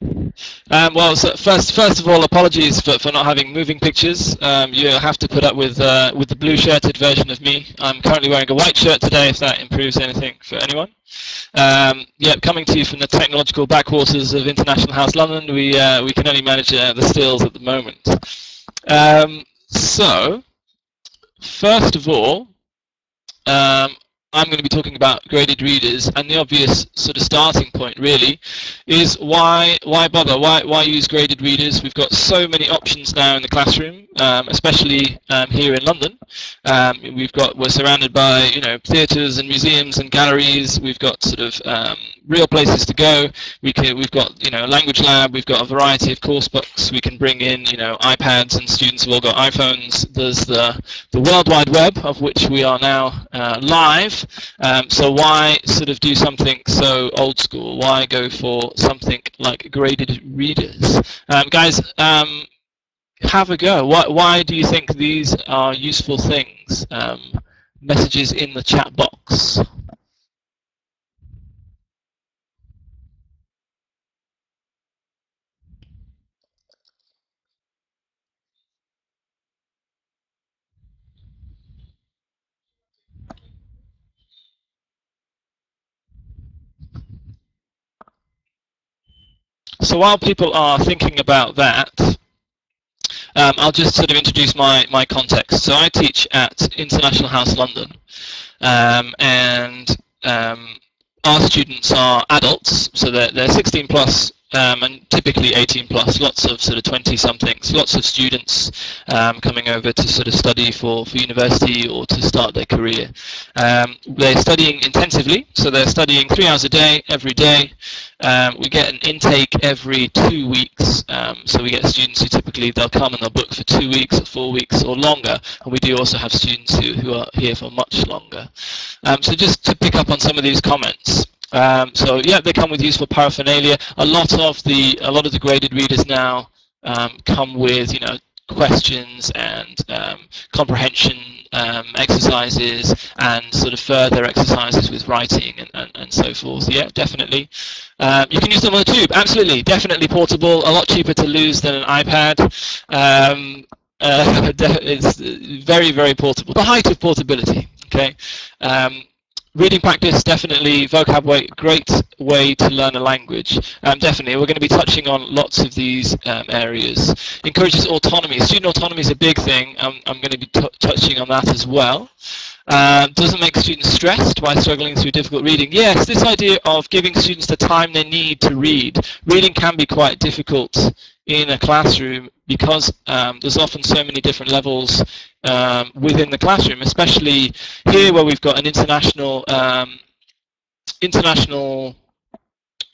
Well, so first of all, apologies for not having moving pictures. You'll have to put up with the blue-shirted version of me. I'm currently wearing a white shirt today, if that improves anything for anyone. Yeah, coming to you from the technological backwaters of International House London, we can only manage the stills at the moment. So, first of all, I'm going to be talking about graded readers, and the obvious sort of starting point really is why bother? Why use graded readers? We've got so many options now in the classroom, especially here in London. We're surrounded by theatres and museums and galleries. We've got sort of real places to go. We've got a language lab. We've got a variety of course books. We can bring in iPads, and students have all got iPhones. There's the World Wide Web, of which we are now live. So why sort of do something so old school? Why go for something like graded readers? Guys, have a go. Why do you think these are useful things? Messages in the chat box. So while people are thinking about that, I'll just sort of introduce my context. So I teach at International House London, and our students are adults, so they're 16 plus, and typically 18 plus, lots of sort of 20-somethings, lots of students coming over to sort of study for university or to start their career. They're studying intensively, so they're studying 3 hours a day, every day. We get an intake every 2 weeks, so we get students who typically they'll come and they'll book for 2 weeks or 4 weeks or longer, and we do also have students who are here for much longer. So just to pick up on some of these comments. So yeah, they come with useful paraphernalia. A lot of the graded readers now come with questions and comprehension exercises and sort of further exercises with writing and so forth. Yeah, definitely. You can use them on the tube. Absolutely, definitely portable. A lot cheaper to lose than an iPad. It's very, very portable. The height of portability. Okay. Reading practice, definitely. Vocab weight, great way to learn a language. Definitely, we're going to be touching on lots of these areas. Encourages autonomy. Student autonomy is a big thing. I'm going to be touching on that as well. Doesn't make students stressed by struggling through difficult reading. Yes, this idea of giving students the time they need to read. Reading can be quite difficult in a classroom because there's often so many different levels within the classroom, especially here where we've got an international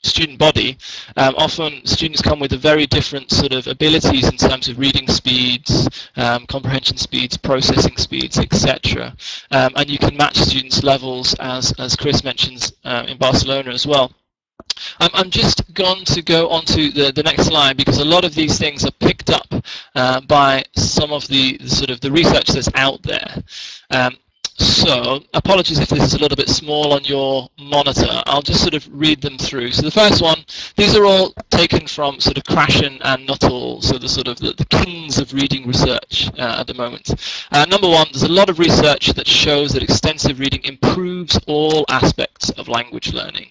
student body. Often students come with a very different sort of abilities in terms of reading speeds, comprehension speeds, processing speeds, etc. And you can match students' levels, as Chris mentions in Barcelona as well. I'm just going to go on to the next slide because a lot of these things are picked up by some of the sort of the research that's out there. So apologies if this is a little bit small on your monitor. I'll just sort of read them through. So the first one, these are all taken from sort of Krashen and Nuttall, so the sort of the kings of reading research at the moment. Number one, there's a lot of research that shows that extensive reading improves all aspects of language learning,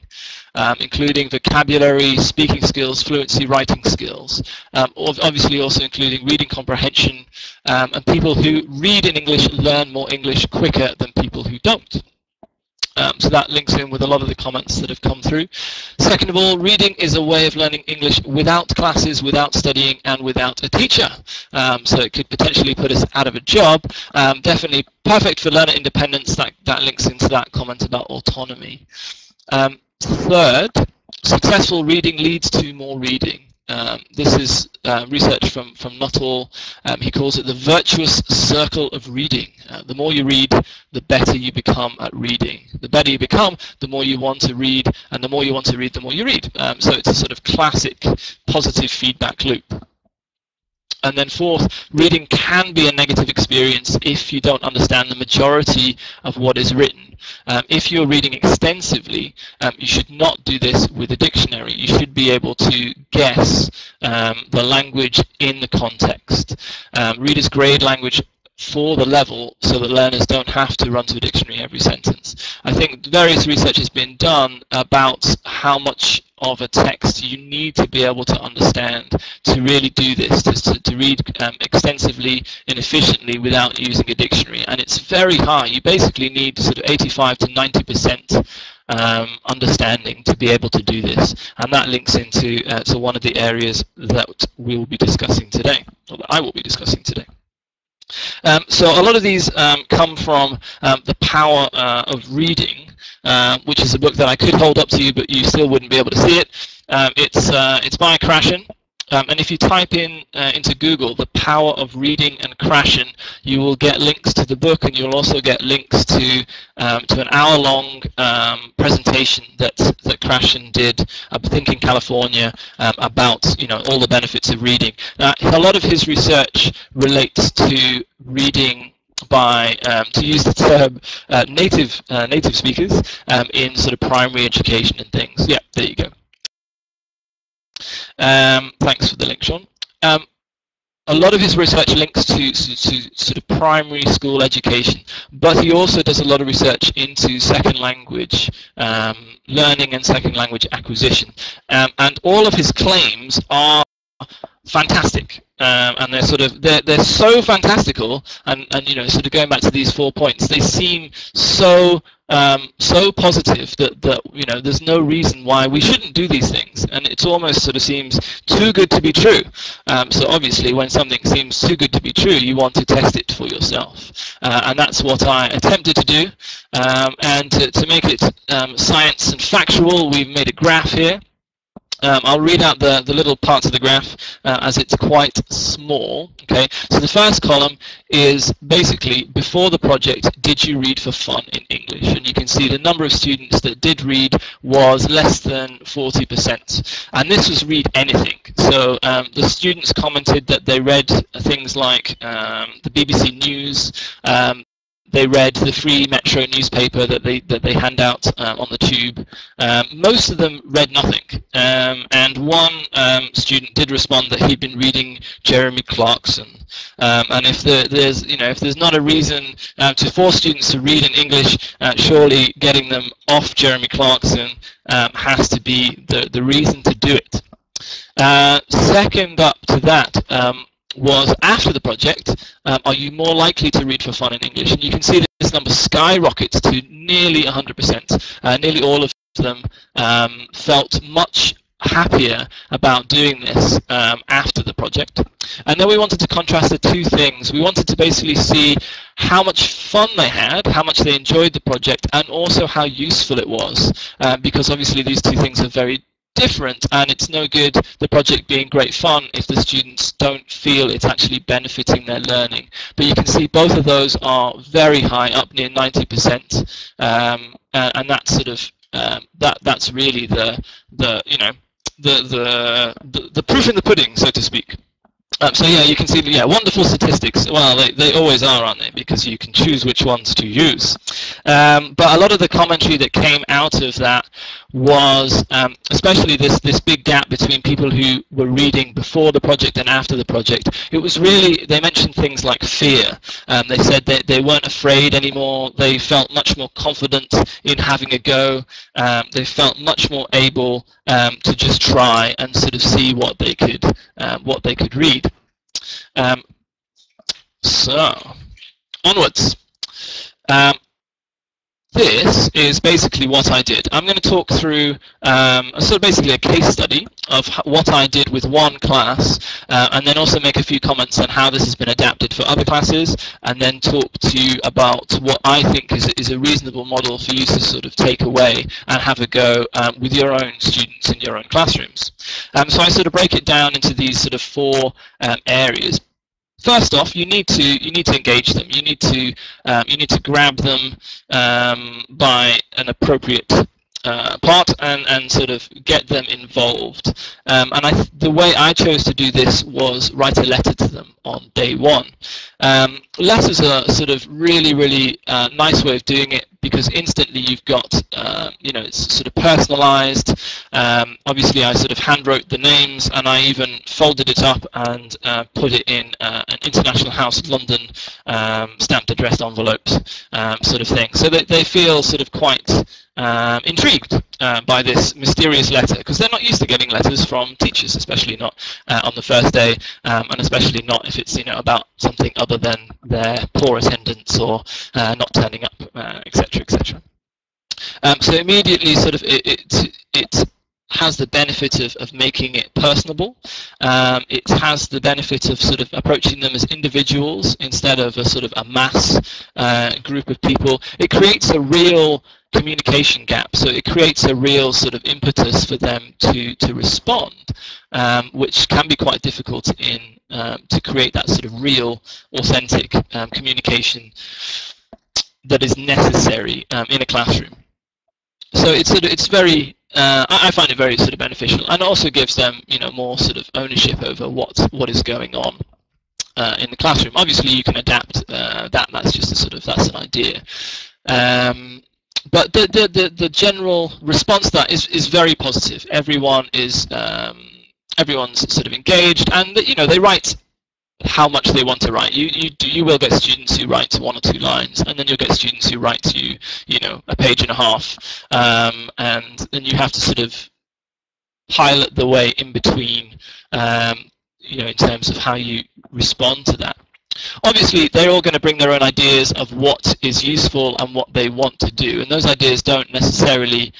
including vocabulary, speaking skills, fluency, writing skills, obviously also including reading comprehension, and people who read in English learn more English quicker than people who don't. So that links in with a lot of the comments that have come through. Second of all, reading is a way of learning English without classes, without studying, and without a teacher. So it could potentially put us out of a job. Definitely perfect for learner independence. That links into that comment about autonomy. Third, successful reading leads to more reading. This is research from Nuttall. He calls it the virtuous circle of reading. The more you read, the better you become at reading. The better you become, the more you want to read, and the more you want to read, the more you read. So it's a sort of classic positive feedback loop. And then fourth, reading can be a negative experience if you don't understand the majority of what is written. If you're reading extensively, you should not do this with a dictionary. You should be able to guess the language in the context. Readers grade language for the level so that learners don't have to run to a dictionary every sentence. I think various research has been done about how much of a text you need to be able to understand to really do this, to read extensively and efficiently without using a dictionary. And it's very high. You basically need sort of 85 to 90% understanding to be able to do this. And that links into to one of the areas that we will be discussing today, or that I will be discussing today. So a lot of these come from The Power of Reading, which is a book that I could hold up to you, but you still wouldn't be able to see it. It's by Krashen. And if you type in into Google The Power of Reading and Krashen, you will get links to the book, and you'll also get links to an hour-long presentation that Krashen did, I think in California, about all the benefits of reading. A lot of his research relates to reading by, to use the term, native speakers in sort of primary education and things. Yeah, there you go. Thanks for the link, Sean. A lot of his research links to sort of primary school education, but he also does a lot of research into second language learning and second language acquisition. And all of his claims are fantastic. And they're so fantastical, and sort of going back to these 4 points, they seem so positive that there's no reason why we shouldn't do these things, and it almost sort of seems too good to be true. So obviously, when something seems too good to be true, you want to test it for yourself, and that's what I attempted to do. And to make it science and factual, we've made a graph here. I'll read out the little parts of the graph as it's quite small. Okay, so the first column is basically before the project, did you read for fun in English? And you can see the number of students that did read was less than 40%. And this was read anything. So the students commented that they read things like the BBC News. They read the free Metro newspaper that they hand out on the tube. Most of them read nothing, and one student did respond that he'd been reading Jeremy Clarkson. And if there's not a reason to force students to read in English, surely getting them off Jeremy Clarkson has to be the reason to do it. Second up to that. Was after the project, are you more likely to read for fun in English? And you can see that this number skyrockets to nearly 100%. Nearly all of them felt much happier about doing this after the project. And then we wanted to contrast the two things. We wanted to basically see how much fun they had, how much they enjoyed the project, and also how useful it was, because obviously these two things are very different, and it's no good the project being great fun if the students don't feel it's actually benefiting their learning. But you can see both of those are very high, up near 90%, and that's sort of that's really the proof in the pudding, so to speak. So yeah, you can see, yeah, wonderful statistics. Well, they always are, aren't they? Because you can choose which ones to use. But a lot of the commentary that came out of that was especially this big gap between people who were reading before the project and after the project. It was really, they mentioned things like fear. They said that they weren't afraid anymore. They felt much more confident in having a go. They felt much more able to just try and sort of see what they could read. So onwards. This is basically what I did. I'm going to talk through sort of basically a case study of what I did with one class, and then also make a few comments on how this has been adapted for other classes, and then talk to you about what I think is a reasonable model for you to sort of take away and have a go with your own students in your own classrooms. So I sort of break it down into these sort of four areas. First off, you need to engage them. You need to grab them by an appropriate part and sort of get them involved. And the way I chose to do this was write a letter to them on day one. Letters are sort of really nice way of doing it, because instantly you've got, you know, it's sort of personalized. Obviously I sort of hand wrote the names, and I even folded it up and put it in an International House London stamped addressed envelopes sort of thing, so that they feel sort of quite intrigued by this mysterious letter, because they're not used to getting letters from teachers, especially not on the first day, and especially not if it's, you know, about something other than their poor attendance or not turning up, etc., etc. So immediately sort of it has the benefit of making it personable. It has the benefit of sort of approaching them as individuals instead of a sort of a mass group of people. It creates a real communication gap, so it creates a real sort of impetus for them to respond, which can be quite difficult in to create that sort of real, authentic communication that is necessary in a classroom. So it's very I find it very sort of beneficial, and also gives them, you know, more sort of ownership over what is going on in the classroom. Obviously, you can adapt that's just a sort of, that's an idea. But the general response to that is very positive. Everyone is everyone's sort of engaged, and you know, they write how much they want to write. You will get students who write 1 or 2 lines, and then you'll get students who write you know, a page and a half, and then you have to sort of pilot the way in between, you know, in terms of how you respond to that. Obviously, they're all going to bring their own ideas of what is useful and what they want to do, and those ideas don't necessarily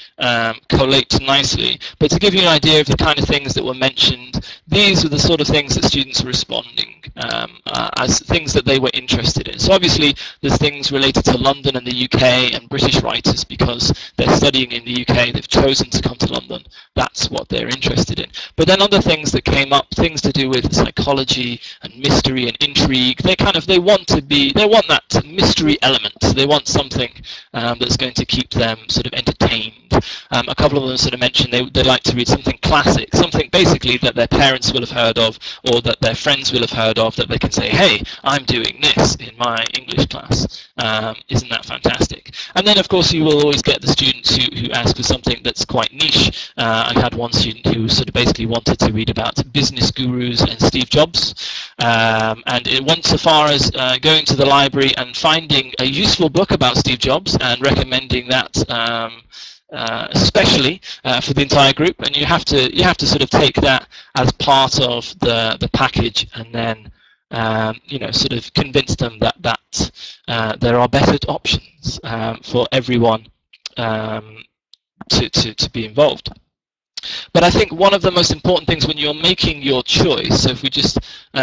collate nicely. But to give you an idea of the kind of things that were mentioned, these were the sort of things that students were responding as things that they were interested in. So obviously, there's things related to London and the UK and British writers, because they're studying in the UK, they've chosen to come to London. That's what they're interested in. But then other things that came up, things to do with psychology and mystery and intrigue. They want that mystery element. They want something that's going to keep them sort of entertained. A couple of them sort of mentioned they like to read something classic, something basically that their parents will have heard of, or that their friends will have heard of, that they can say, hey, I'm doing this in my English class. Isn't that fantastic? And then of course you will always get the students who ask for something that's quite niche. I had one student who sort of basically wanted to read about business gurus and Steve Jobs, and it went so far as going to the library and finding a useful book about Steve Jobs and recommending that especially for the entire group. And you have to sort of take that as part of the package, and then you know, sort of convince them that there are better options for everyone to be involved. But I think one of the most important things when you're making your choice, so if we just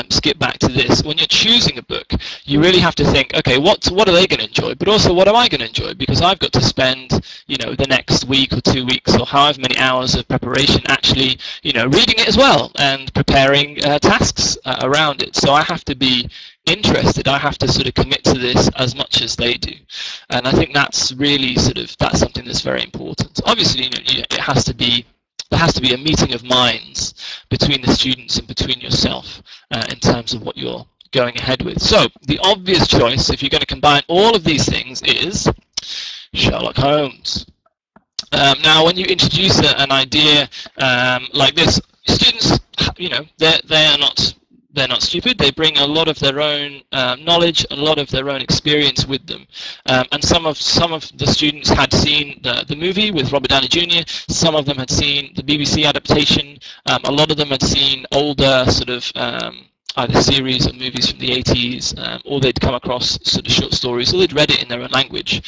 skip back to this, when you're choosing a book, you really have to think, okay, what are they going to enjoy, but also what am I going to enjoy? Because I've got to spend, you know, the next week or 2 weeks or however many hours of preparation actually, you know, reading it as well and preparing tasks around it. So I have to be interested. I have to sort of commit to this as much as they do, and I think that's really that's something that's very important. Obviously, you know, there has to be a meeting of minds between the students and between yourself in terms of what you're going ahead with. So the obvious choice, if you're going to combine all of these things, is Sherlock Holmes. Now, when you introduce an idea like this, students, you know, they're not stupid. They bring a lot of their own knowledge, a lot of their own experience with them. And some of the students had seen the movie with Robert Downey Jr. Some of them had seen the BBC adaptation. A lot of them had seen older sort of either series or movies from the 80s, or they'd come across sort of short stories, or they'd read it in their own language.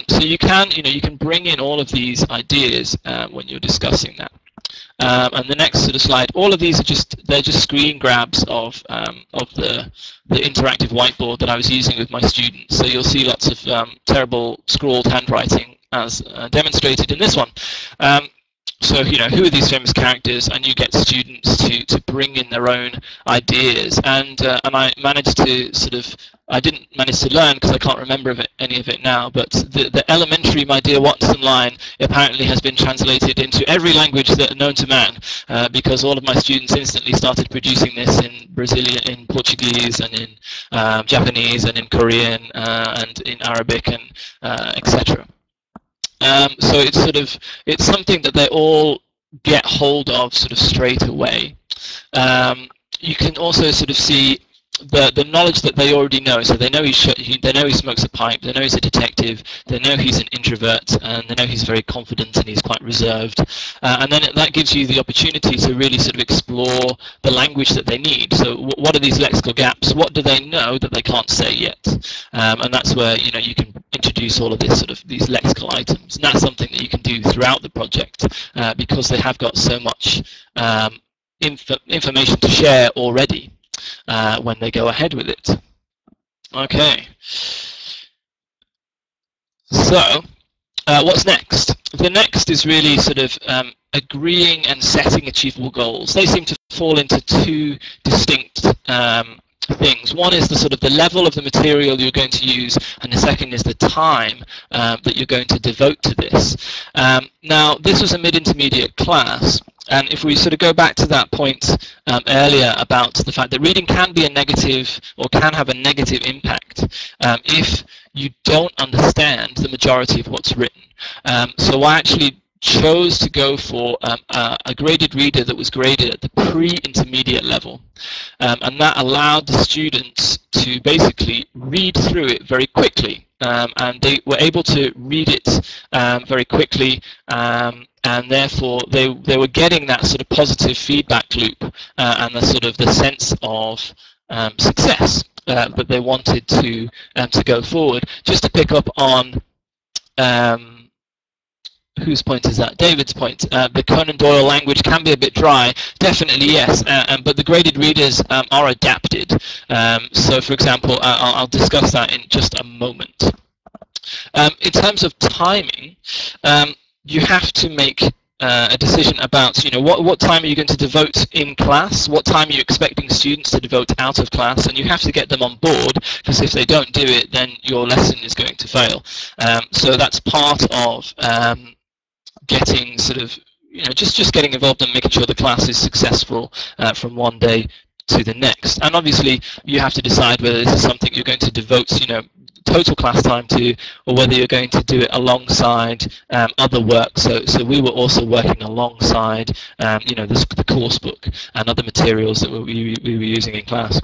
So you can bring in all of these ideas when you're discussing that. And the next sort of slide, all of these are they're just screen grabs of the interactive whiteboard that I was using with my students. So you'll see lots of terrible scrawled handwriting as demonstrated in this one. So, you know, who are these famous characters? And you get students to bring in their own ideas, and I managed to sort of I didn't manage to learn because I can't remember any of it now, but the elementary "My Dear Watson" line apparently has been translated into every language that known to man, because all of my students instantly started producing this in Brazilian, in Portuguese, and in Japanese, and in Korean, and in Arabic, and etc. So it's something that they all get hold of sort of straight away. You can also sort of see the knowledge that they already know. So they know they know he smokes a pipe, they know he's a detective, they know he's an introvert, and they know he's very confident and he's quite reserved. And then that gives you the opportunity to really sort of explore the language that they need. So what are these lexical gaps? What do they know that they can't say yet? And that's where you can introduce all of this these lexical items. And that's something that you can do throughout the project, because they have got so much information to share already when they go ahead with it. Okay. So what's next? The next is really agreeing and setting achievable goals. They seem to fall into two distinct things. One is the level of the material you're going to use, and the second is the time that you're going to devote to this. Now, this was a mid-intermediate class, and if we go back to that point earlier about the fact that reading can be a negative, or can have a negative impact if you don't understand the majority of what's written. So I actually chose to go for a graded reader that was graded at the pre-intermediate level, and that allowed the students to basically read through it very quickly, and they were able to read it very quickly, and therefore they were getting that positive feedback loop and the sense of success that they wanted to go forward. Just to pick up on whose point is that? David's point. The Conan Doyle language can be a bit dry. Definitely, yes. But the graded readers are adapted. So, for example, I'll discuss that in just a moment. In terms of timing, you have to make a decision about, what time are you going to devote in class, what time are you expecting students to devote out of class, and you have to get them on board, because if they don't do it, then your lesson is going to fail. So that's part of getting just getting involved and making sure the class is successful from one day to the next. And obviously you have to decide whether this is something you're going to devote total class time to, or whether you're going to do it alongside other work. So we were also working alongside the course book and other materials that we were using in class.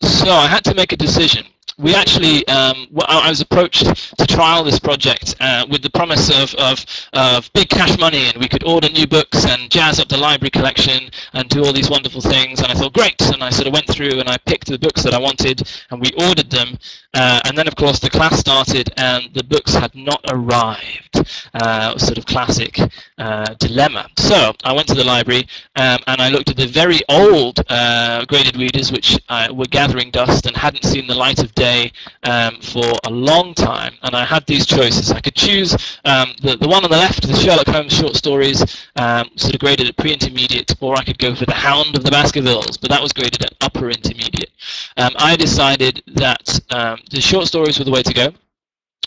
So I had to make a decision. We actually, I was approached to trial this project with the promise of big cash money, and we could order new books and jazz up the library collection and do all these wonderful things. And I thought, great, and I went through and I picked the books that I wanted, and we ordered them. And then, of course, the class started and the books had not arrived. Classic dilemma. So I went to the library and I looked at the very old graded readers, which were gathering dust and hadn't seen the light of day for a long time, and I had these choices. I could choose the one on the left, the Sherlock Holmes short stories, graded at pre-intermediate, or I could go for the Hound of the Baskervilles, but that was graded at upper intermediate. I decided that the short stories were the way to go.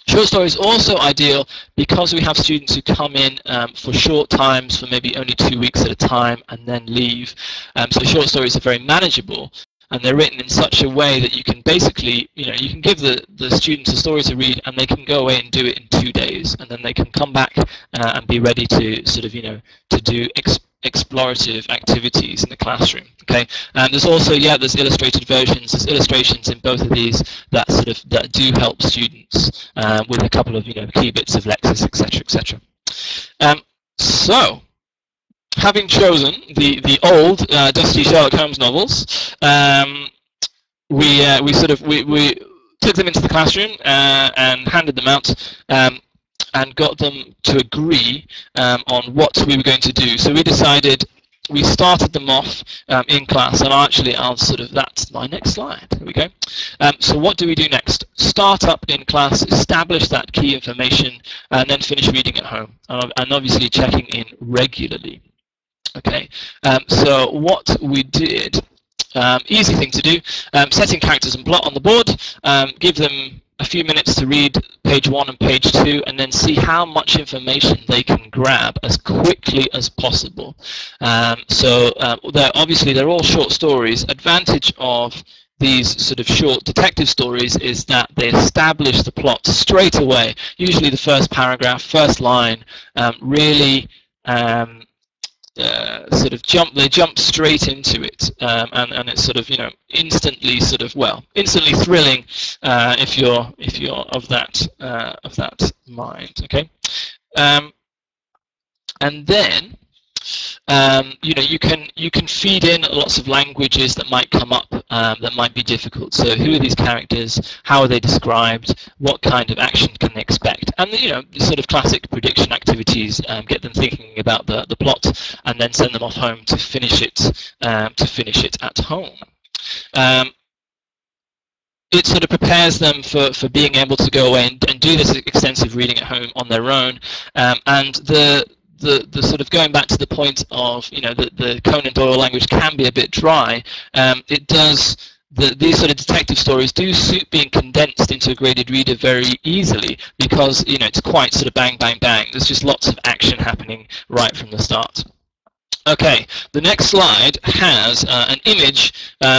Short stories also ideal because we have students who come in for short times, for maybe only 2 weeks at a time, and then leave. So short stories are very manageable, and they're written in such a way that you can basically, you can give the students a story to read, and they can go away and do it in 2 days, and then they can come back and be ready to to do explorative activities in the classroom. Okay, and there's also, there's illustrated versions, there's illustrations in both of these that that do help students with a couple of key bits of lexis, etc., etc. So, having chosen the old dusty Sherlock Holmes novels, we took them into the classroom and handed them out, and got them to agree on what we were going to do. So we decided, we started them off in class, and that's my next slide. Here we go. So what do we do next? Start up in class, establish that key information, and then finish reading at home, and obviously checking in regularly. Okay, so what we did Easy thing to do. Setting characters and plot on the board. Give them a few minutes to read page 1 and page 2, and then see how much information they can grab as quickly as possible. Obviously they're all short stories. Advantage of these sort of short detective stories is that they establish the plot straight away. Usually the first paragraph, first line, really they jump straight into it, and it's sort of, you know, instantly thrilling if you're of that mind. Okay, and then you know, you can feed in lots of languages that might come up that might be difficult. So who are these characters? How are they described? What kind of action can they expect? And you know, the sort of classic prediction activities, get them thinking about the plot, and then send them off home to finish it at home. It sort of prepares them for being able to go away and do this extensive reading at home on their own, and the sort of going back to the point of, you know, the Conan Doyle language can be a bit dry. These sort of detective stories do suit being condensed into a graded reader very easily, because, you know, it's quite sort of bang, bang, bang. There's just lots of action happening right from the start. Okay, the next slide has an image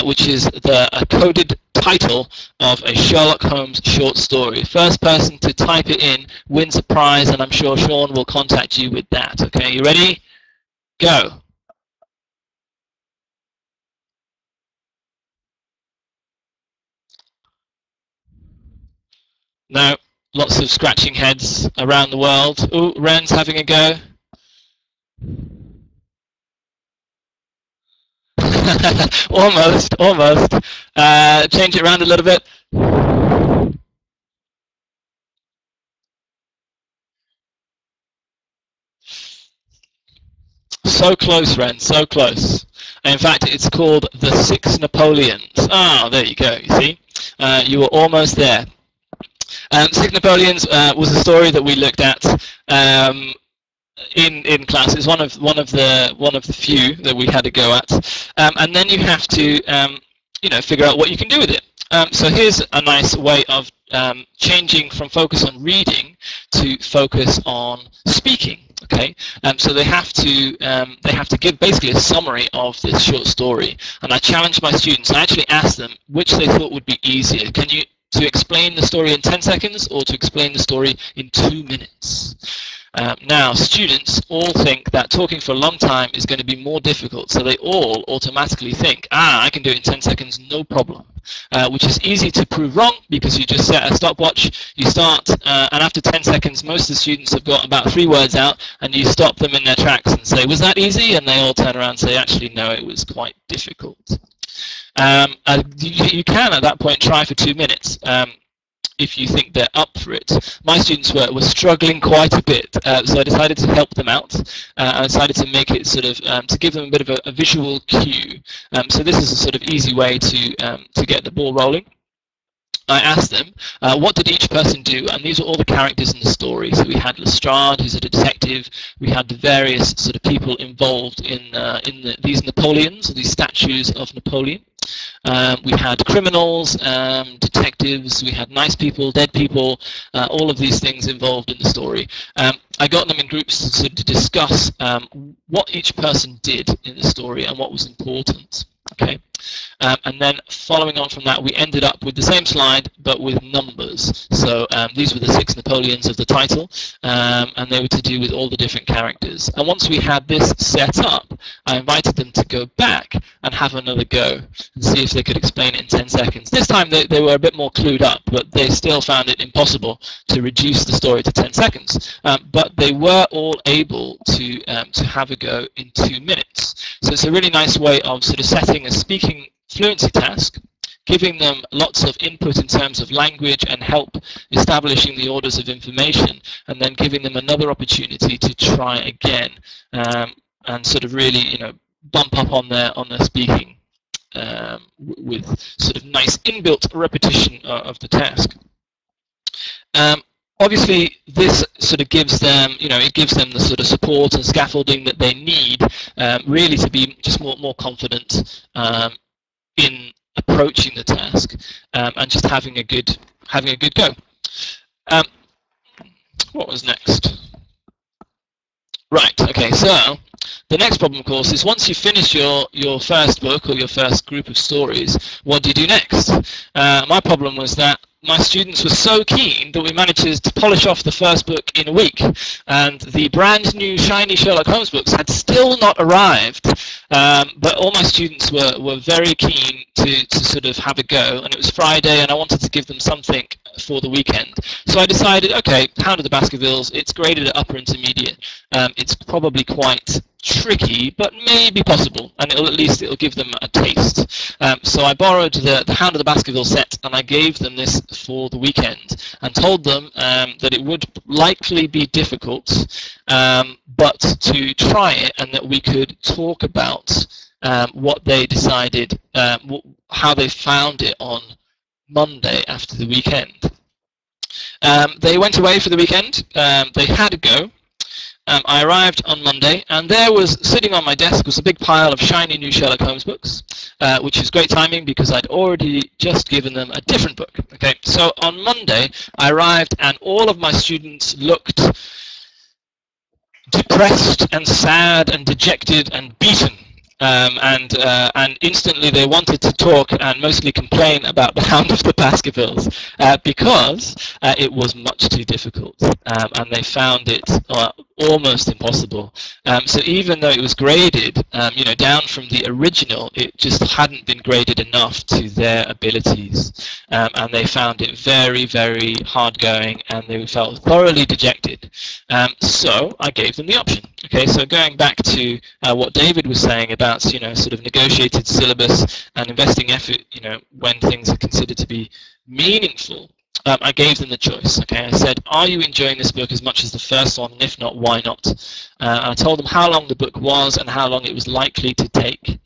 which is a coded title of a Sherlock Holmes short story. First person to type it in wins a prize, and I'm sure Sean will contact you with that. Okay, you ready? Go. Now, lots of scratching heads around the world. Ooh, Ren's having a go. Almost. Change it around a little bit. So close, Ren, so close. In fact, it's called The Six Napoleons. Ah, there you go, you see. You were almost there. Six Napoleons was a story that we looked at in class. It's one of the few that we had to go at, and then you have to you know, figure out what you can do with it. So here's a nice way of changing from focus on reading to focus on speaking. Okay, so they have to give basically a summary of this short story, and I challenged my students. I actually asked them which they thought would be easier. To explain the story in 10 seconds or to explain the story in 2 minutes? Now, students all think that talking for a long time is going to be more difficult, so they all automatically think, I can do it in 10 seconds, no problem, which is easy to prove wrong, because you just set a stopwatch, you start, and after 10 seconds, most of the students have got about 3 words out, and you stop them in their tracks and say, was that easy? And they all turn around and say, actually, no, it was quite difficult. You can, at that point, try for 2 minutes. If you think they're up for it. My students were struggling quite a bit, so I decided to help them out. I decided to make it sort of, to give them a bit of a visual cue. So this is a sort of easy way to get the ball rolling. I asked them, what did each person do? And these are all the characters in the story. So we had Lestrade, who's a detective. We had the various sort of people involved in these Napoleons, these statues of Napoleon. We had criminals, detectives, we had nice people, dead people, all of these things involved in the story. I got them in groups to discuss what each person did in the story and what was important. Okay, and then following on from that, we ended up with the same slide but with numbers. So these were the 6 Napoleons of the title, and they were to do with all the different characters. And once we had this set up, I invited them to go back and have another go and see if they could explain it in 10 seconds. This time they were a bit more clued up, but they still found it impossible to reduce the story to 10 seconds. But they were all able to have a go in 2 minutes. So it's a really nice way of sort of setting a speaking fluency task, giving them lots of input in terms of language and help establishing the orders of information, and then giving them another opportunity to try again and sort of really, you know, bump up on their speaking with sort of nice inbuilt repetition of the task. Obviously, this sort of gives them, you know, it gives them the sort of support and scaffolding that they need, really, to be just more confident in approaching the task, and just having a good go. What was next? Right, okay, so the next problem, of course, is once you finish your first book or your first group of stories, what do you do next? My problem was that my students were so keen that we managed to polish off the first book in a week, and the brand new shiny Sherlock Holmes books had still not arrived, but all my students were very keen to sort of have a go, and it was Friday and I wanted to give them something for the weekend. So I decided, okay, Hound of the Baskervilles, it's graded at upper intermediate, it's probably quite tricky, but maybe possible, and it'll give them a taste. So I borrowed the Hound of the Baskerville set, and I gave them this for the weekend, and told them that it would likely be difficult, but to try it, and that we could talk about what they decided, how they found it on Monday after the weekend. They went away for the weekend. They had a go. I arrived on Monday, and there was, sitting on my desk, was a big pile of shiny new Sherlock Holmes books, which is great timing because I'd already just given them a different book. Okay, so on Monday I arrived, and all of my students looked depressed and sad and dejected and beaten. And instantly they wanted to talk and mostly complain about the Hound of the Baskervilles because it was much too difficult, and they found it almost impossible. So even though it was graded, you know, down from the original, it just hadn't been graded enough to their abilities, and they found it very, very hard going, and they felt thoroughly dejected. So I gave them the option. Okay, so going back to what David was saying about, you know, sort of negotiated syllabus and investing effort, you know, when things are considered to be meaningful, I gave them the choice. Okay, I said, are you enjoying this book as much as the first one, and if not, why not? I told them how long the book was and how long it was likely to take.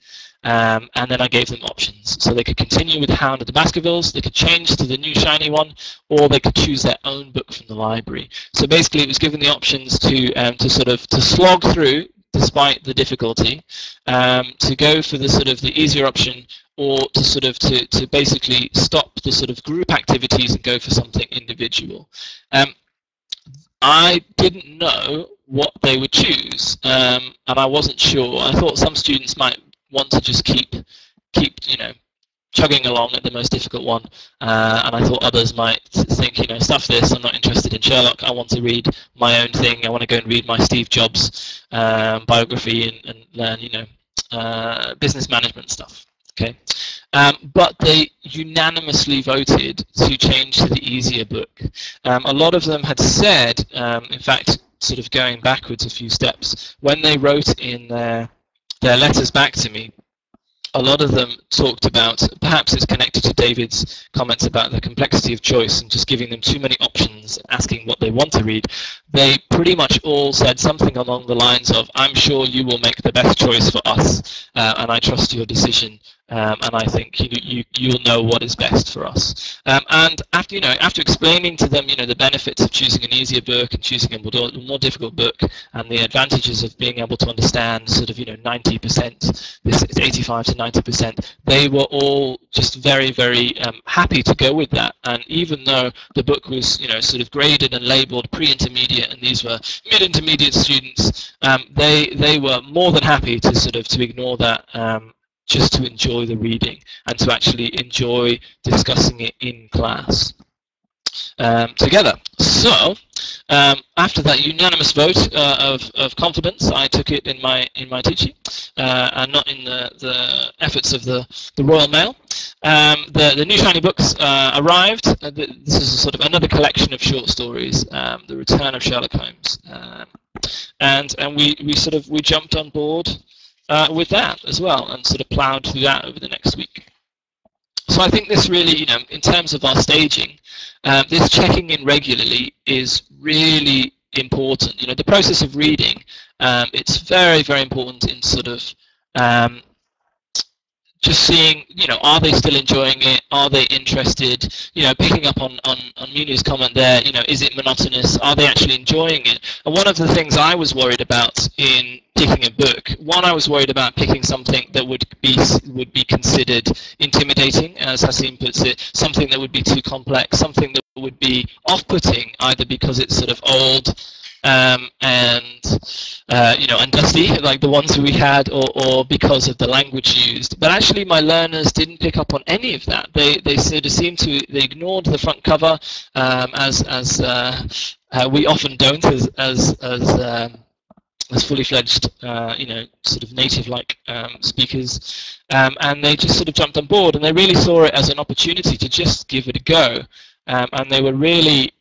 And then I gave them options, so they could continue with the Hound of the Baskervilles, they could change to the new shiny one, or they could choose their own book from the library. So basically it was given the options to slog through despite the difficulty, to go for the easier option, or to basically stop the sort of group activities and go for something individual. I didn't know what they would choose, and I wasn't sure. I thought some students might want to just keep you know, chugging along at the most difficult one, and I thought others might think, you know, stuff this, I'm not interested in Sherlock, I want to read my own thing, I want to go and read my Steve Jobs biography and learn, you know, business management stuff. Okay, but they unanimously voted to change to the easier book. A lot of them had said, in fact, sort of going backwards a few steps, when they wrote in their letters back to me, a lot of them talked about, perhaps it's connected to David's comments about the complexity of choice and just giving them too many options, asking what they want to read. They pretty much all said something along the lines of, I'm sure you will make the best choice for us, and I trust your decision, and I think you'll know what is best for us. And after explaining to them, you know, the benefits of choosing an easier book and choosing a more difficult book, and the advantages of being able to understand sort of, you know, 90%, this is 85 to 90%, they were all just very, very happy to go with that. And even though the book was, you know, sort of graded and labelled pre-intermediate, and these were mid-intermediate students, they were more than happy to ignore that, just to enjoy the reading and to actually enjoy discussing it in class together. So after that unanimous vote of confidence, I took it in my teaching, and not in the efforts of the Royal Mail. The new shiny books arrived. This is a sort of another collection of short stories, The Return of Sherlock Holmes, and we jumped on board with that as well, and sort of ploughed through that over the next week. So I think this really, you know, in terms of our staging, this checking in regularly is really important. You know, the process of reading, it's very, very important in sort of just seeing, you know, are they still enjoying it? Are they interested? You know, picking up on Muni's comment there, you know, is it monotonous? Are they actually enjoying it? And one of the things I was worried about in picking a book. One, I was worried about picking something that would be considered intimidating, as Hassim puts it, something that would be too complex, something that would be off-putting, either because it's sort of old and dusty, like the ones we had, or because of the language used. But actually, my learners didn't pick up on any of that. They sort of seemed to, they ignored the front cover, as we often don't as fully fledged, sort of native-like speakers, and they just sort of jumped on board, and they really saw it as an opportunity to just give it a go, and they were really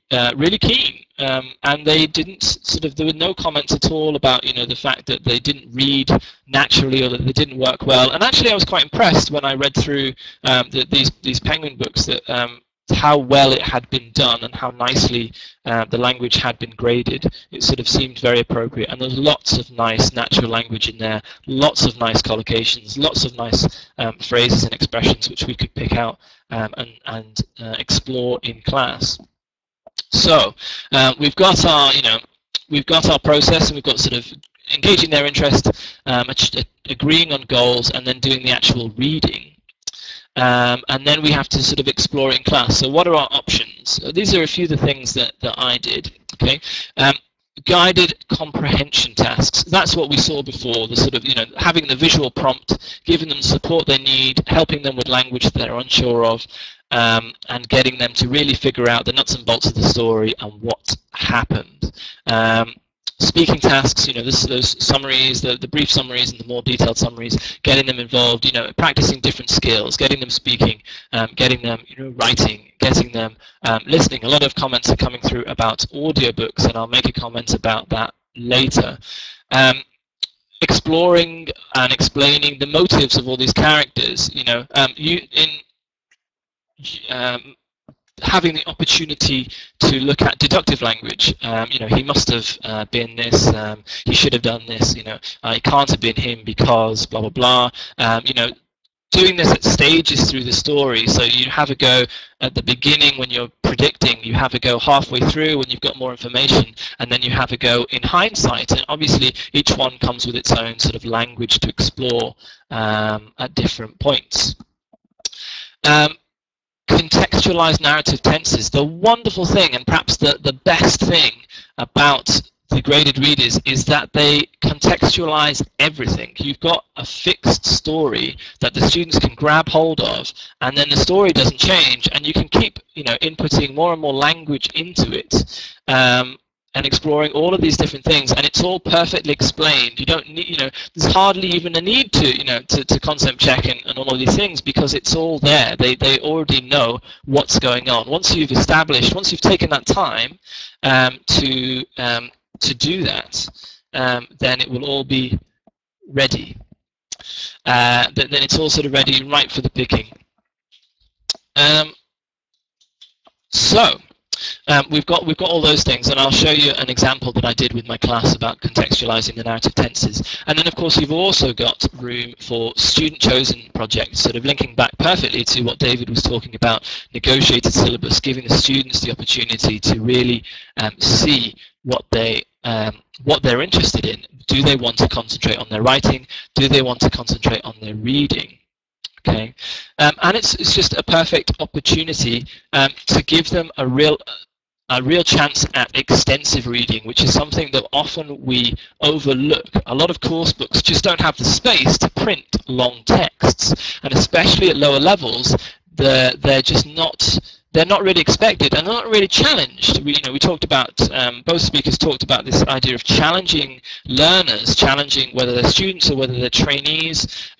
keen, and they didn't sort of, there were no comments at all about the fact that they didn't read naturally or that they didn't work well. And actually, I was quite impressed when I read through these Penguin books that how well it had been done and how nicely the language had been graded. It sort of seemed very appropriate, and there's lots of nice natural language in there, lots of nice collocations, lots of nice phrases and expressions which we could pick out and explore in class. So we've got our process, and we've got sort of engaging their interest, agreeing on goals, and then doing the actual reading. And then we have to sort of explore it in class. So what are our options? These are a few of the things that I did. Okay, guided comprehension tasks. That's what we saw before. The sort of having the visual prompt, giving them support they need, helping them with language they're unsure of, and getting them to really figure out the nuts and bolts of the story and what happened. Speaking tasks, those summaries, the brief summaries and the more detailed summaries, getting them involved, practicing different skills, getting them speaking, getting them, writing, getting them listening. A lot of comments are coming through about audiobooks, and I'll make a comment about that later. Exploring and explaining the motives of all these characters, having the opportunity to look at deductive language. He must have been this, he should have done this, it can't have been him because blah blah blah. Doing this at stages through the story, so you have a go at the beginning when you're predicting, you have a go halfway through when you've got more information, and then you have a go in hindsight, and obviously each one comes with its own sort of language to explore at different points. Contextualized narrative tenses. The wonderful thing, and perhaps the best thing about the graded readers, is that they contextualize everything. You've got a fixed story that the students can grab hold of, and then the story doesn't change, and you can keep inputting more and more language into it, and exploring all of these different things, and it's all perfectly explained. You don't need, there's hardly even a need to concept check and all of these things, because it's all there. They already know what's going on. Once you've taken that time to do that, then it will all be ready. Then it's all sort of ready, right for the picking. We've got all those things, and I'll show you an example that I did with my class about contextualizing the narrative tenses. And then of course you've also got room for student chosen projects, sort of linking back perfectly to what David was talking about, negotiated syllabus, giving the students the opportunity to really see what they're interested in. Do they want to concentrate on their writing? Do they want to concentrate on their reading? Okay, and it's just a perfect opportunity to give them a real chance at extensive reading, which is something that often we overlook. A lot of course books just don't have the space to print long texts, and especially at lower levels, they're just not. They're not really expected, and they're not really challenged. We talked about, both speakers talked about this idea of challenging learners, challenging whether they're students or whether they're trainees,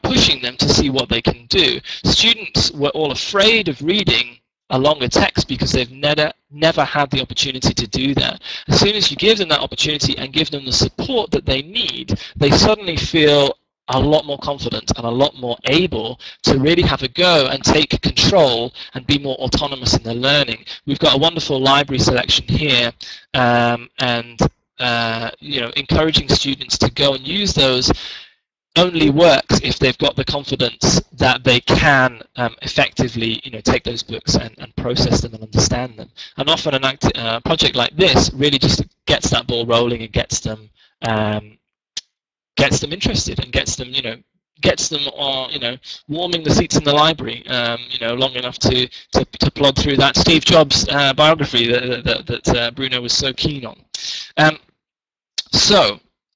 pushing them to see what they can do. Students were all afraid of reading a longer text because they've never had the opportunity to do that. As soon as you give them that opportunity and give them the support that they need, they suddenly feel a lot more confident and a lot more able to really have a go and take control and be more autonomous in their learning. We've got a wonderful library selection here, encouraging students to go and use those only works if they've got the confidence that they can effectively take those books and process them and understand them. And often a project like this really just gets that ball rolling and gets them gets them interested and gets them, gets them, warming the seats in the library, long enough to plod through that Steve Jobs biography that Bruno was so keen on.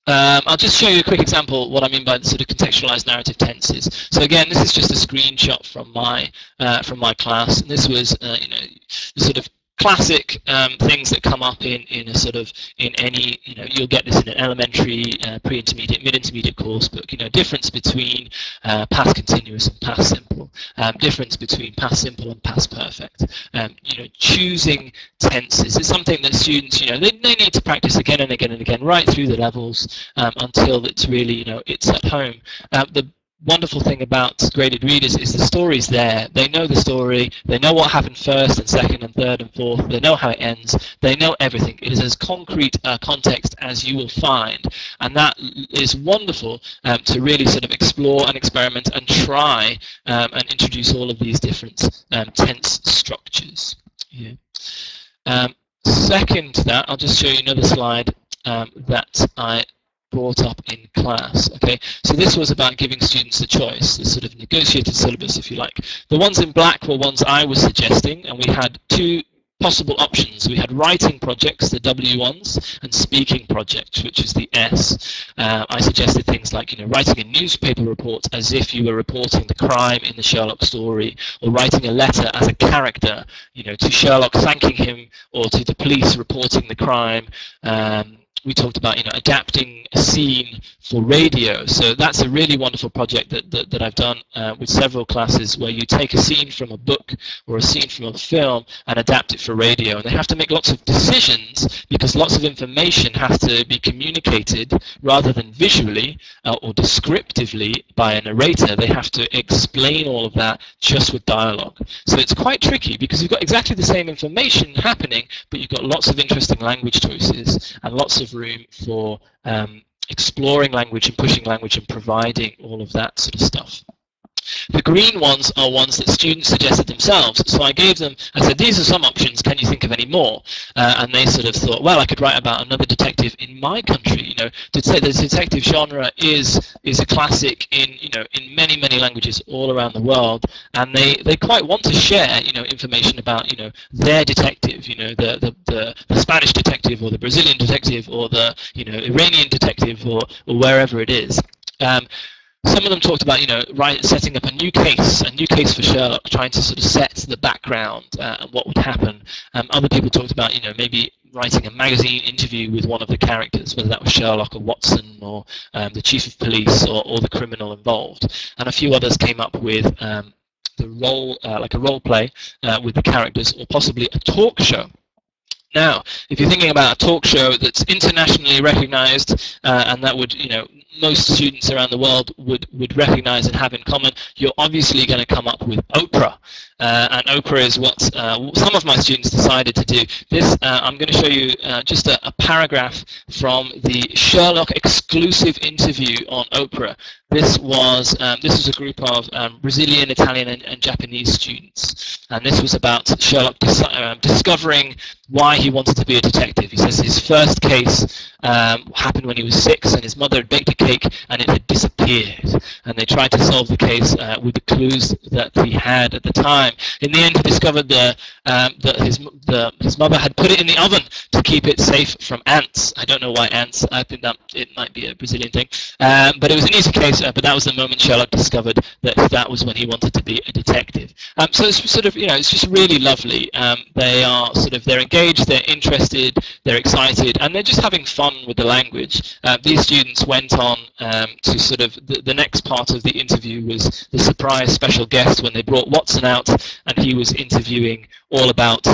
I'll just show you a quick example what I mean by the sort of contextualized narrative tenses. So again, this is just a screenshot from my class, and this was the sort of classic things that come up in any, you'll get this in an elementary, pre-intermediate, mid-intermediate course book, difference between past continuous and past simple, difference between past simple and past perfect, choosing tenses is something that students, they need to practice again and again and again right through the levels until it's really, it's at home. The wonderful thing about graded readers is the story's there. They know the story, they know what happened first and second and third and fourth, they know how it ends, they know everything. It is as concrete context as you will find, and that is wonderful to really sort of explore and experiment and try and introduce all of these different tense structures. Yeah. Second to that, I'll just show you another slide that I brought up in class. Okay, so this was about giving students a choice, this sort of negotiated syllabus, if you like. The ones in black were ones I was suggesting, and we had two possible options. We had writing projects, the W ones, and speaking projects, which is the S. I suggested things like, writing a newspaper report as if you were reporting the crime in the Sherlock story, or writing a letter as a character, to Sherlock thanking him, or to the police reporting the crime. We talked about, adapting a scene for radio. So that's a really wonderful project that I've done with several classes, where you take a scene from a book or a scene from a film and adapt it for radio. And they have to make lots of decisions because lots of information has to be communicated rather than visually or descriptively by a narrator. They have to explain all of that just with dialogue. So it's quite tricky because you've got exactly the same information happening, but you've got lots of interesting language choices and lots of room for exploring language and pushing language and providing all of that sort of stuff. The green ones are ones that students suggested themselves. So I gave them, I said, these are some options, can you think of any more? And they sort of thought, well, I could write about another detective in my country. To say the detective genre is a classic in in many languages all around the world, and they quite want to share information about their detective, the Spanish detective or the Brazilian detective or the Iranian detective or wherever it is. Some of them talked about, setting up a new case for Sherlock, trying to sort of set the background and what would happen. Other people talked about, maybe writing a magazine interview with one of the characters, whether that was Sherlock or Watson or the chief of police or the criminal involved. And a few others came up with the role, like a role play with the characters, or possibly a talk show. Now, if you're thinking about a talk show that's internationally recognized and that would, most students around the world would recognize and have in common, you're obviously going to come up with Oprah. And Oprah is what some of my students decided to do. This, I'm going to show you just a paragraph from the Sherlock exclusive interview on Oprah. This was a group of Brazilian, Italian, and Japanese students, and this was about Sherlock discovering why he wanted to be a detective. He says his first case happened when he was 6, and his mother had baked a cake and it had disappeared. And they tried to solve the case with the clues that he had at the time. In the end, he discovered that his mother had put it in the oven to keep it safe from ants. I don't know why ants. I think that it might be a Brazilian thing, but it was an easy case. But that was the moment Sherlock discovered that was when he wanted to be a detective. So it's sort of, it's just really lovely. They're engaged, they're interested, they're excited, and they're just having fun with the language. These students went on to sort of, the next part of the interview was the surprise special guest when they brought Watson out, and he was interviewing all about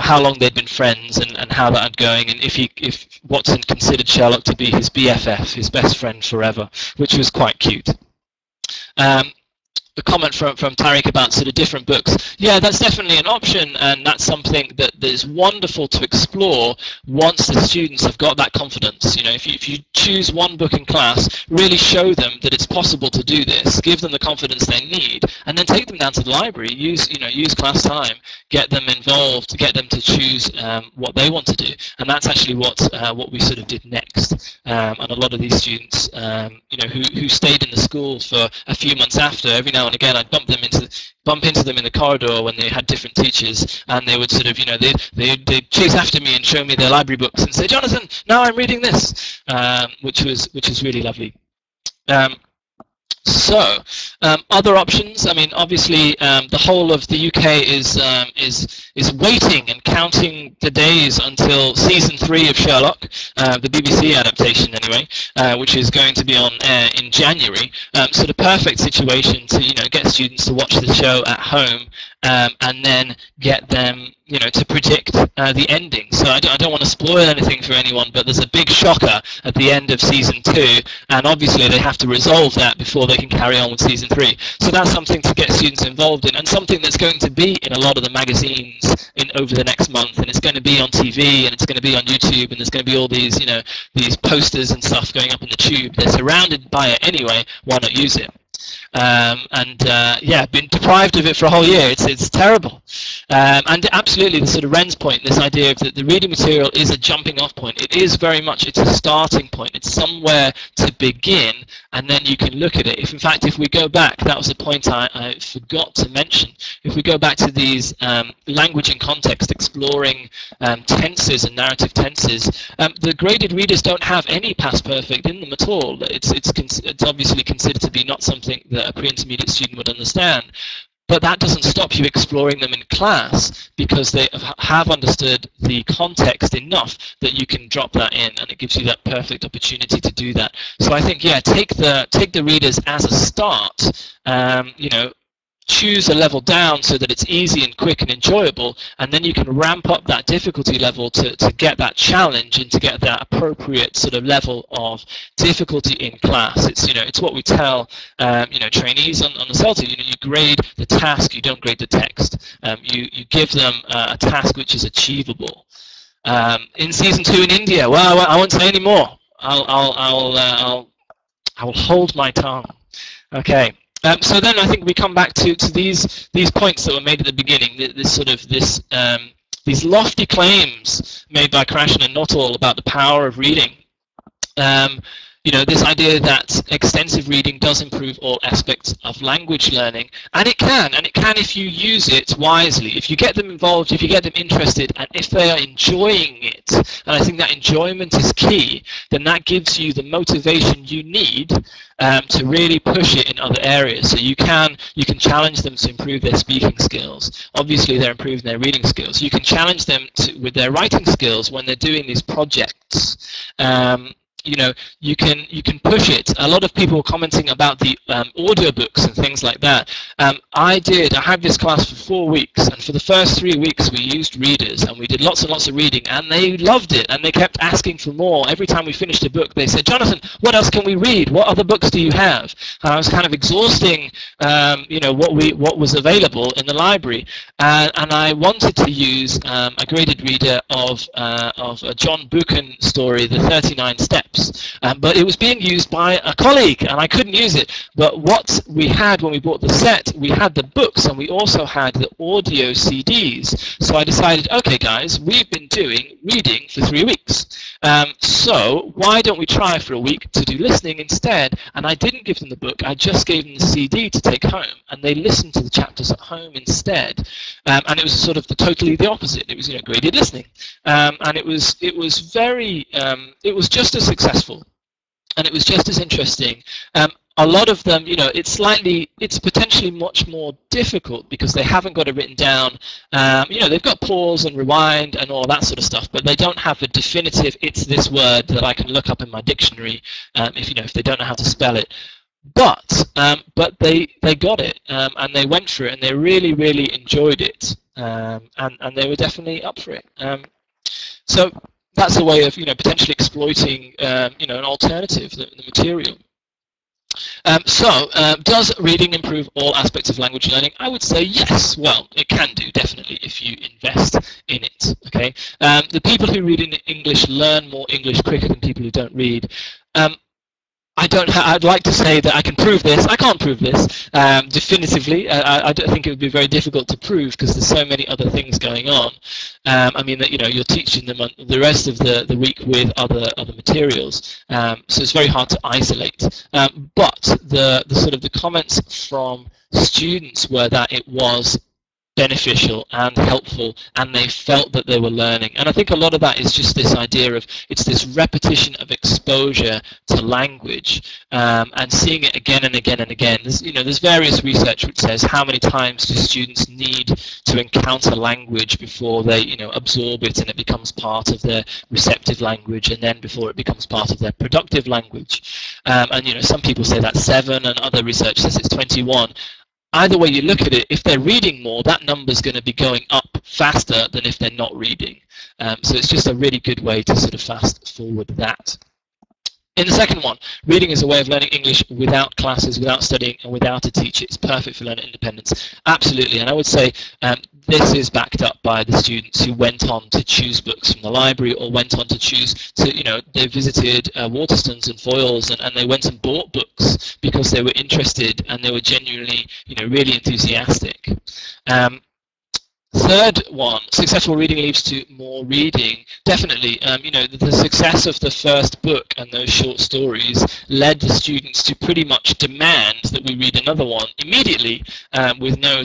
how long they'd been friends and how that had going, and if Watson considered Sherlock to be his BFF, his best friend forever, which was quite cute. the comment from Tariq about sort of different books. Yeah, that's definitely an option, and that's something that is wonderful to explore once the students have got that confidence. You know, if you choose one book in class, really show them that it's possible to do this, give them the confidence they need, and then take them down to the library. Use class time, get them involved, get them to choose what they want to do, and that's actually what we sort of did next. And a lot of these students, who stayed in the school for a few months after, every now and again I'd bump into them in the corridor when they had different teachers, and they would sort of, they'd chase after me and show me their library books and say, "Jonathan, now I'm reading this," which was really lovely. So, other options. I mean, obviously, the whole of the UK is waiting and counting the days until season 3 of Sherlock, the BBC adaptation anyway, which is going to be on air in January. So the perfect situation to get students to watch the show at home, and then get them to predict the ending. So I don't want to spoil anything for anyone, but there's a big shocker at the end of season 2, and obviously they have to resolve that before they can carry on with season 3. So that's something to get students involved in, and something that's going to be in a lot of the magazines over the next month, and it's going to be on TV, and it's going to be on YouTube, and there's going to be all these these posters and stuff going up in the tube. They're surrounded by it anyway. Why not use it? Yeah, been deprived of it for a whole year. It's terrible. And absolutely, the sort of Ren's point, this idea of that the reading material is a jumping off point. It is very much, it's a starting point. It's somewhere to begin, and then you can look at it. If in fact, if we go back, that was a point I forgot to mention. If we go back to these language and context, exploring tenses and narrative tenses, the graded readers don't have any past perfect in them at all. It's obviously considered to be not something that a pre-intermediate student would understand. But that doesn't stop you exploring them in class, because they have understood the context enough that you can drop that in, and it gives you that perfect opportunity to do that. So I think, yeah, take the readers as a start. Choose a level down so that it's easy and quick and enjoyable, and then you can ramp up that difficulty level to get that challenge and to get that appropriate sort of level of difficulty in class. It's what we tell trainees on the CELTA. You grade the task, you don't grade the text. You give them a task which is achievable. In season 2 in India, well, I won't say any more. I'll hold my tongue. Okay. So then I think we come back to these points that were made at the beginning. These lofty claims made by Krashen and Nuttall about the power of reading. This idea that extensive reading does improve all aspects of language learning, and it can if you use it wisely, if you get them involved, if you get them interested, and if they are enjoying it. And I think that enjoyment is key. Then that gives you the motivation you need to really push it in other areas. So you can challenge them to improve their speaking skills. Obviously, they're improving their reading skills. You can challenge them with their writing skills when they're doing these projects. You can push it. A lot of people were commenting about the audiobooks and things like that. I had this class for 4 weeks, and for the first 3 weeks we used readers, and we did lots and lots of reading, and they loved it, and they kept asking for more. Every time we finished a book, they said, "Jonathan, what else can we read? What other books do you have?" And I was kind of exhausting what was available in the library, and I wanted to use a graded reader of a John Buchan story, The 39 Steps. But it was being used by a colleague, and I couldn't use it. But what we had when we bought the set, we had the books, and we also had the audio CDs. So I decided, okay guys, we've been doing reading for 3 weeks. So why don't we try for a week to do listening instead? And I didn't give them the book, I just gave them the CD to take home, and they listened to the chapters at home instead. And it was sort of totally the opposite. It was graded listening. And it was very, it was just as successful, and it was just as interesting. A lot of them, it's potentially much more difficult because they haven't got it written down. They've got pause and rewind and all that sort of stuff, but they don't have a definitive, it's this word that I can look up in my dictionary if they don't know how to spell it. But they got it, and they went through it, and they really, really enjoyed it, and they were definitely up for it. So that's a way of potentially exploiting an alternative, the material. Does reading improve all aspects of language learning? I would say yes. Well, it can do, definitely, if you invest in it. Okay. The people who read in English learn more English quicker than people who don't read. I'd like to say that I can prove this. I can't prove this definitively. I don't think it would be very difficult to prove because there's so many other things going on. I mean that you're teaching them on the rest of the week with other materials, so it's very hard to isolate. But the sort of the comments from students were that it was beneficial and helpful, and they felt that they were learning. And I think a lot of that is just this idea of it's this repetition of exposure to language, and seeing it again and again and again. There's various research which says how many times do students need to encounter language before they absorb it and it becomes part of their receptive language, and then before it becomes part of their productive language. And some people say that's 7, and other research says it's 21. Either way you look at it, if they're reading more, that number's going to be going up faster than if they're not reading. So it's just a really good way to sort of fast forward that. In the second one, reading is a way of learning English without classes, without studying, and without a teacher. It's perfect for learning independence. Absolutely. And I would say this is backed up by the students who went on to choose books from the library, or went on to choose to, they visited Waterstones and Foyles, and they went and bought books because they were interested and they were genuinely, really enthusiastic. Third one, successful reading leads to more reading. Definitely, the success of the first book and those short stories led the students to pretty much demand that we read another one immediately, with no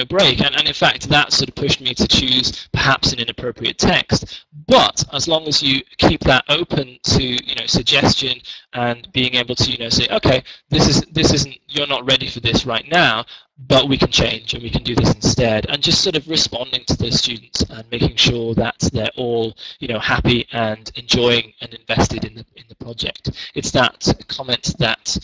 break. And in fact, that sort of pushed me to choose perhaps an inappropriate text. But as long as you keep that open to suggestion and being able to say, okay, this isn't, you're not ready for this right now, but we can change and we can do this instead, and just sort of responding to the students and making sure that they're all happy and enjoying and invested in the project. It's that comment that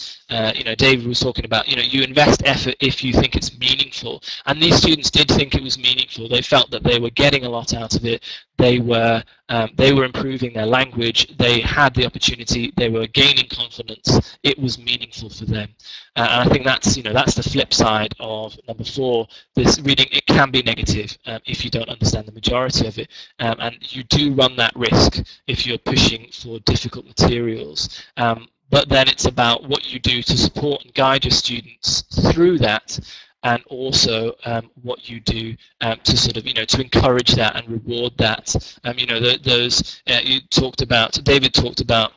David was talking about. You invest effort if you think it's meaningful, and these students did think it was meaningful. They felt that they were getting a lot out of it. They were improving their language. They had the opportunity. They were gaining confidence. It was meaningful for them, and I think that's that's the flip side of number 4. This reading, it can be negative if you don't understand the majority of it, and you do run that risk if you're pushing for difficult materials. But then it's about what you do to support and guide your students through that, and also what you do to sort of to encourage that and reward that. You talked about, David talked about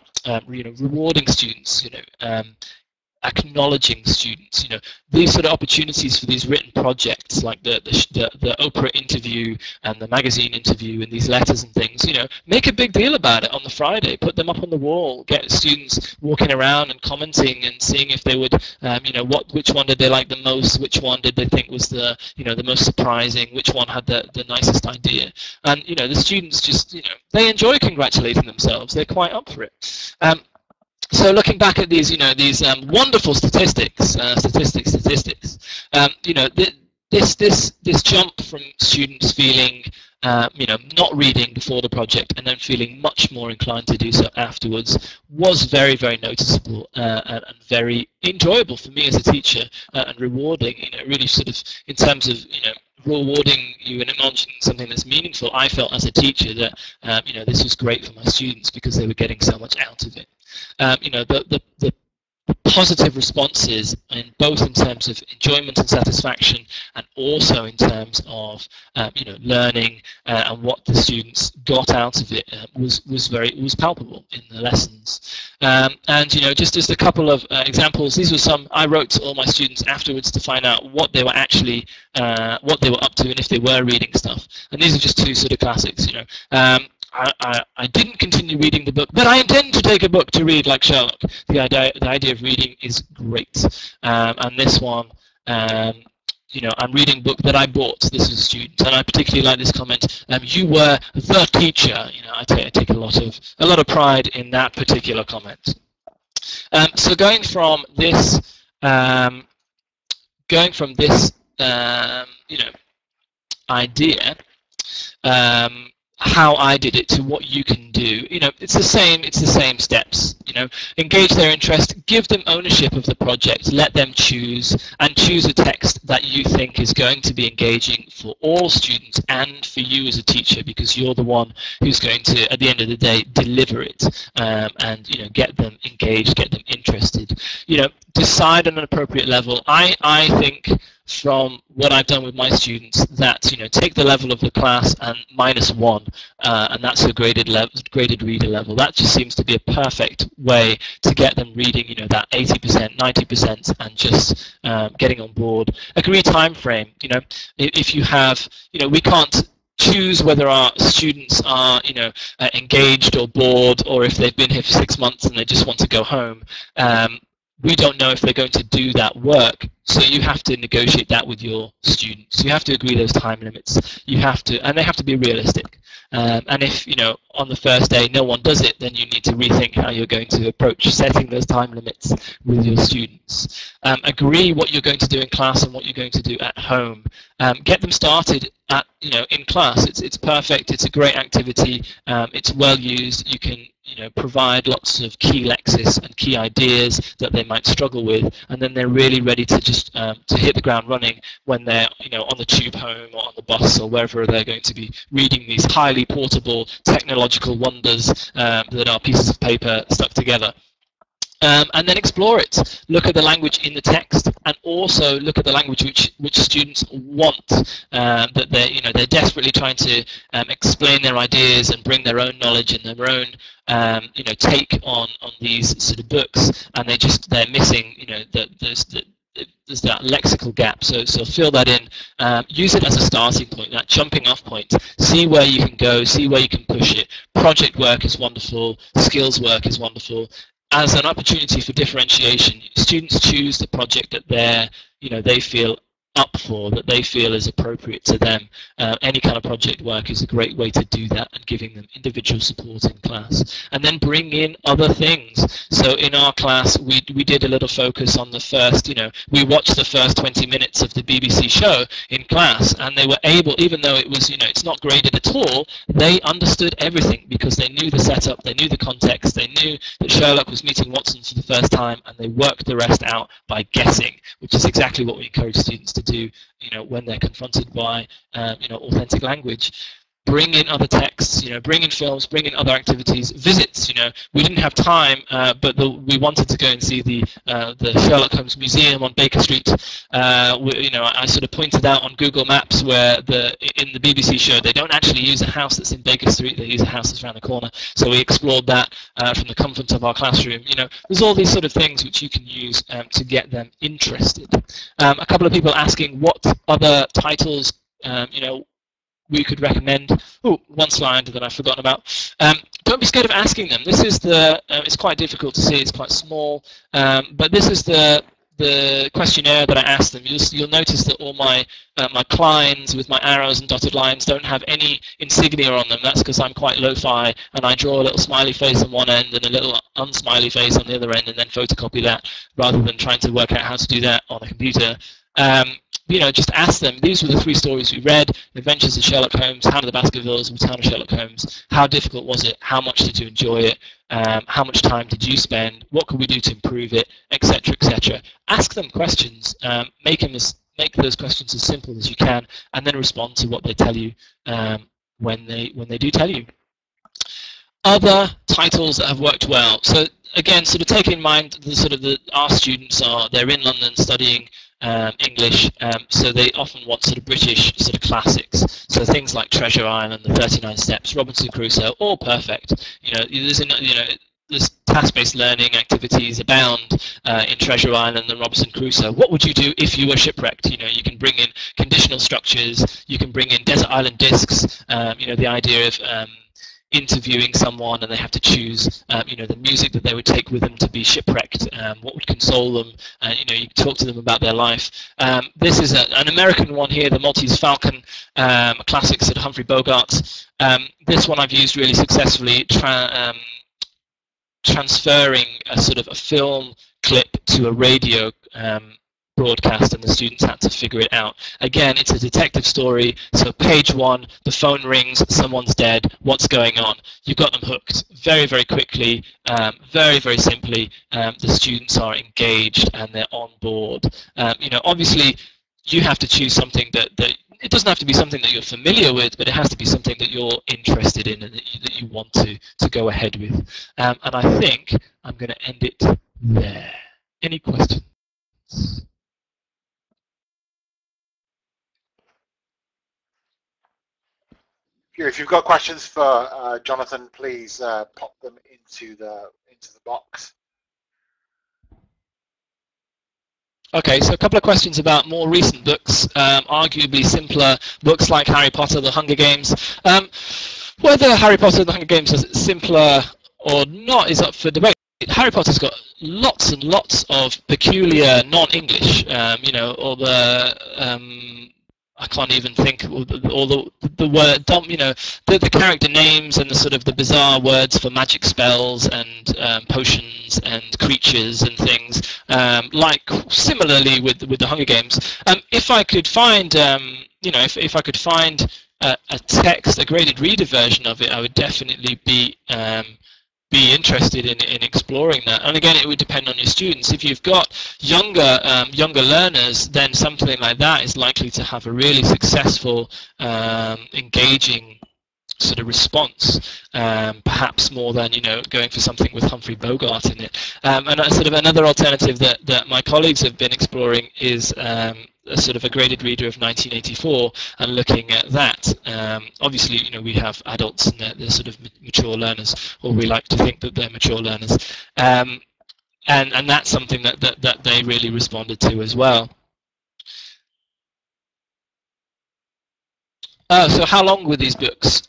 rewarding students, acknowledging students. These sort of opportunities for these written projects, like the Oprah interview and the magazine interview and these letters and things, make a big deal about it on the Friday. Put them up on the wall. Get students walking around and commenting and seeing if they would, which one did they like the most, which one did they think was the, the most surprising, which one had the nicest idea. And the students just, they enjoy congratulating themselves. They're quite up for it. So looking back at these, these wonderful statistics, this jump from students feeling, not reading before the project and then feeling much more inclined to do so afterwards was very, very noticeable, and very enjoyable for me as a teacher, and rewarding. Really sort of in terms of rewarding you and acknowledging something that's meaningful. I felt as a teacher that this was great for my students because they were getting so much out of it. The positive responses, both in terms of enjoyment and satisfaction, and also in terms of learning and what the students got out of it, was palpable in the lessons. And just as a couple of examples, these were some I wrote to all my students afterwards to find out what they were actually what they were up to and if they were reading stuff. And these are just 2 sort of classics. I didn't continue reading the book, but I intend to take a book to read like Sherlock. The idea of reading is great. And this one, I'm reading a book that I bought. This is a student, and I particularly like this comment. You were the teacher. I take a lot of pride in that particular comment. So going from this, idea. how I did it to what you can do. You know, it's the same steps. You know, engage their interest, give them ownership of the project, let them choose, and choose a text that you think is going to be engaging for all students and for you as a teacher, because you're the one who's going to, at the end of the day, deliver it, and you know, get them engaged, get them interested. You know, decide on an appropriate level. I think, from what I've done with my students, that, you know, take the level of the class and -1, and that's a graded reader level. That just seems to be a perfect way to get them reading, you know, that 80%, 90%, and just getting on board. Agree time frame. You know, if you have, you know, we can't choose whether our students are, you know, engaged or bored, or if they've been here for 6 months and they just want to go home. We don't know if they're going to do that work, so you have to negotiate that with your students. You have to agree those time limits. You have to, and they have to be realistic. And if, you know, on the first day no one does it, then you need to rethink how you're going to approach setting those time limits with your students. Agree what you're going to do in class and what you're going to do at home. Get them started at, you know, in class. It's perfect. It's a great activity. It's well used. You can, you know, provide lots of key lexis and key ideas that they might struggle with, and then they're really ready to just to hit the ground running when they're, you know, on the tube home or on the bus or wherever they're going to be reading these highly portable technological wonders that are pieces of paper stuck together. And then explore it. Look at the language in the text, and also look at the language which students want. That they're desperately trying to explain their ideas and bring their own knowledge and their own take on these sort of books, and they're missing, you know, there's that lexical gap. So fill that in. Use it as a starting point, that jumping off point. See where you can go. See where you can push it. Project work is wonderful. Skills work is wonderful. As an opportunity for differentiation, students choose the project that they feel up for, that they feel is appropriate to them. Any kind of project work is a great way to do that, and giving them individual support in class. And then bring in other things. So in our class, we did a little focus on the first, you know, we watched the first 20 minutes of the BBC show in class, and they were able, even though it was, you know, it's not graded at all, they understood everything because they knew the setup, they knew the context, they knew that Sherlock was meeting Watson for the first time, and they worked the rest out by guessing, which is exactly what we encourage students to do, you know, when they're confronted by, you know, authentic language. Bring in other texts, you know, bring in films, bring in other activities, visits. You know, we didn't have time, but we wanted to go and see the Sherlock Holmes Museum on Baker Street. You know, I sort of pointed out on Google Maps where in the BBC show they don't actually use a house that's in Baker Street; they use a house that's around the corner. So we explored that from the comfort of our classroom. You know, there's all these sort of things which you can use to get them interested. A couple of people asking what other titles, you know, we could recommend. Oh, one slide that I've forgotten about. Don't be scared of asking them. This is it's quite difficult to see, it's quite small, but this is the questionnaire that I asked them. You'll notice that all my clines with my arrows and dotted lines don't have any insignia on them. That's because I'm quite lo-fi, and I draw a little smiley face on one end and a little unsmiley face on the other end, and then photocopy that, rather than trying to work out how to do that on a computer. You know, just ask them. These were the 3 stories we read: Adventures of Sherlock Holmes, Hound of the Baskervilles, Return of Sherlock Holmes. How difficult was it? How much did you enjoy it? How much time did you spend? What could we do to improve it? Etc. etc. Ask them questions. Make those questions as simple as you can, and then respond to what they tell you when they do tell you. Other titles that have worked well. So again, sort of take in mind our students they're in London studying English, so they often want sort of British sort of classics. So things like Treasure Island, The 39 Steps, Robinson Crusoe, all perfect. You know, there's task-based learning activities abound in Treasure Island and Robinson Crusoe. What would you do if you were shipwrecked? You know, you can bring in conditional structures. You can bring in desert island discs. You know, the idea of interviewing someone, and they have to choose, you know, the music that they would take with them to be shipwrecked, what would console them, you know, you can talk to them about their life. This is an American one here, the Maltese Falcon, a classic sort of Humphrey Bogart. This one I've used really successfully, transferring a sort of a film clip to a radio broadcast, and the students had to figure it out. Again, it's a detective story, so page 1, the phone rings, someone's dead, what's going on? You've got them hooked very, very quickly, very, very simply. The students are engaged and they're on board. You know, obviously, you have to choose something that it doesn't have to be something that you're familiar with, but it has to be something that you're interested in and that you want to go ahead with. And I think I'm going to end it there. Any questions? If you've got questions for Jonathan, please pop them into the box. Okay, so a couple of questions about more recent books, arguably simpler books like Harry Potter, The Hunger Games. Whether Harry Potter and The Hunger Games is simpler or not is up for debate. Harry Potter's got lots and lots of peculiar non-English, you know, all the I can't even think all the word, you know, the character names and the sort of the bizarre words for magic spells and potions and creatures and things, like similarly with the Hunger Games. If I could find, you know, if I could find a text, a graded reader version of it, I would definitely be interested in exploring that. And again, it would depend on your students. If you've got younger learners, then something like that is likely to have a really successful, engaging sort of response, perhaps more than, you know, going for something with Humphrey Bogart in it. And sort of another alternative that my colleagues have been exploring is a sort of a graded reader of 1984 and looking at that. Obviously, you know, we have adults and they're sort of mature learners, or we like to think that they're mature learners, and that's something that they really responded to as well. So how long were these books?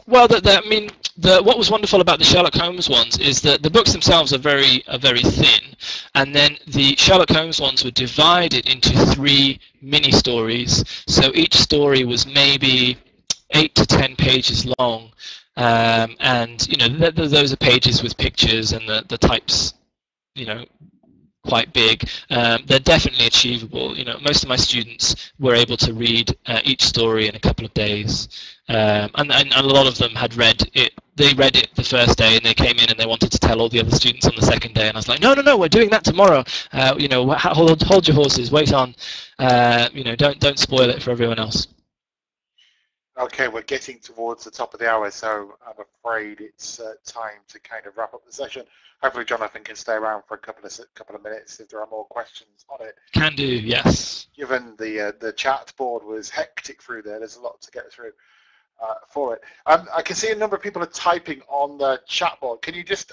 Well, I mean, what was wonderful about the Sherlock Holmes ones is that the books themselves are very thin, and then the Sherlock Holmes ones were divided into 3 mini stories. So each story was maybe 8 to 10 pages long, and you know, those are pages with pictures and the types, you know, quite big. They're definitely achievable. You know, most of my students were able to read each story in a couple of days, and a lot of them had read it. They read it the first day, and they came in and they wanted to tell all the other students on the second day. And I was like, no, we're doing that tomorrow. You know, hold your horses, wait on. You know, don't spoil it for everyone else. Okay, we're getting towards the top of the hour, so I'm afraid it's time to kind of wrap up the session. Hopefully Jonathan can stay around for a couple of minutes if there are more questions on it. Can do, yes. Given the chat board was hectic through there's a lot to get through for it. I can see a number of people are typing on the chat board. Can you just